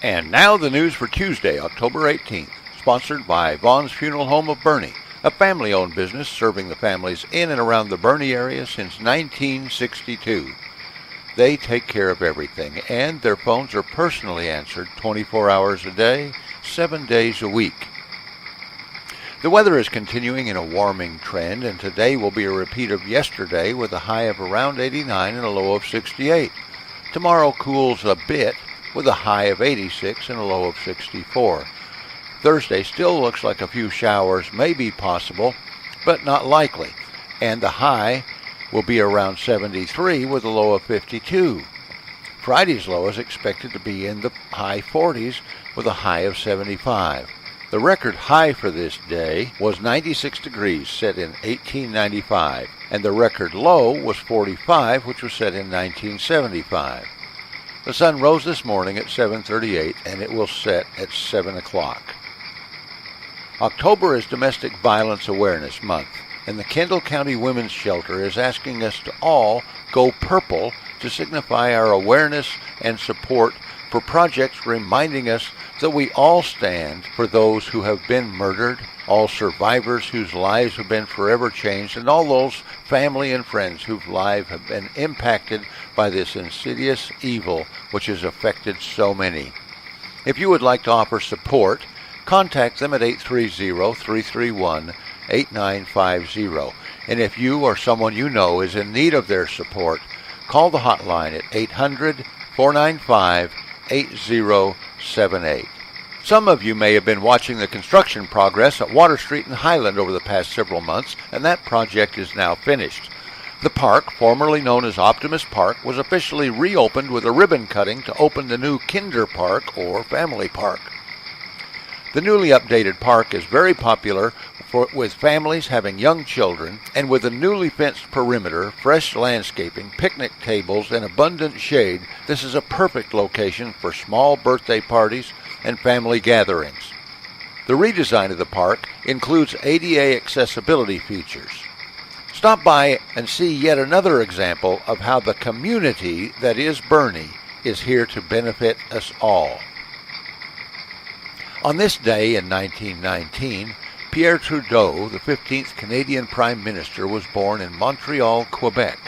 And now the news for Tuesday, October 18th, sponsored by Vaughn's Funeral Home of Boerne, a family-owned business serving the families in and around the Boerne area since 1962. They take care of everything, and their phones are personally answered 24 hours a day, 7 days a week. The weather is continuing in a warming trend, and today will be a repeat of yesterday with a high of around 89 and a low of 68. Tomorrow cools a bit with a high of 86 and a low of 64. Thursday still looks like a few showers may be possible, but not likely, and the high will be around 73 with a low of 52. Friday's low is expected to be in the high 40s with a high of 75. The record high for this day was 96 degrees, set in 1895, and the record low was 45, which was set in 1975. The sun rose this morning at 7:38, and it will set at 7 o'clock. October is Domestic Violence Awareness Month, and the Kendall County Women's Shelter is asking us to all go purple to signify our awareness and support for projects reminding us that we all stand for those who have been murdered, all survivors whose lives have been forever changed, and all those family and friends whose lives have been impacted by this insidious evil which has affected so many. If you would like to offer support, contact them at 830-331-8950. And if you or someone you know is in need of their support, call the hotline at 800-495-8078. Some of you may have been watching the construction progress at Water Street and Highland over the past several months, and that project is now finished. The park, formerly known as Optimus Park, was officially reopened with a ribbon cutting to open the new Kinder Park, or Family Park. The newly updated park is very popular with families having young children, and with a newly fenced perimeter, fresh landscaping, picnic tables, and abundant shade, this is a perfect location for small birthday parties and family gatherings. The redesign of the park includes ADA accessibility features. Stop by and see yet another example of how the community that is Boerne is here to benefit us all. On this day in 1919, Pierre Trudeau, the 15th Canadian Prime Minister, was born in Montreal, Quebec.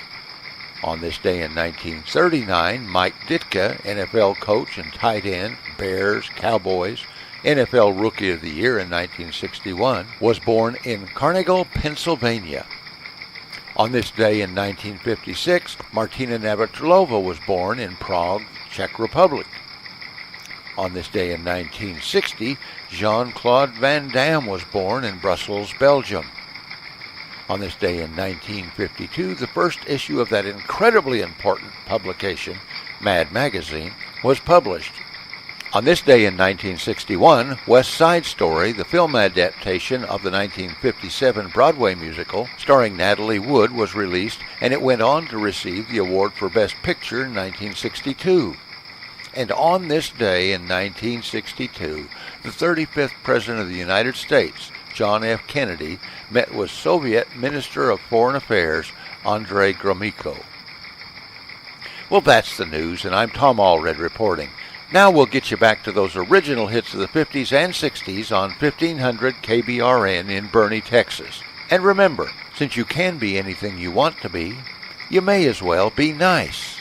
On this day in 1939, Mike Ditka, NFL coach and tight end, Bears, Cowboys, NFL Rookie of the Year in 1961, was born in Carnegie, Pennsylvania. On this day in 1956, Martina Navratilova was born in Prague, Czech Republic. On this day in 1960, Jean-Claude Van Damme was born in Brussels, Belgium. On this day in 1952, the first issue of that incredibly important publication, Mad Magazine, was published. On this day in 1961, West Side Story, the film adaptation of the 1957 Broadway musical starring Natalie Wood, was released, and it went on to receive the award for Best Picture in 1962. And on this day in 1962, the 35th President of the United States, John F. Kennedy, met with Soviet Minister of Foreign Affairs, Andrei Gromyko. Well, that's the news, and I'm Tom Allred reporting. Now we'll get you back to those original hits of the 50s and 60s on 1500 KBRN in Boerne, Texas. And remember, since you can be anything you want to be, you may as well be nice.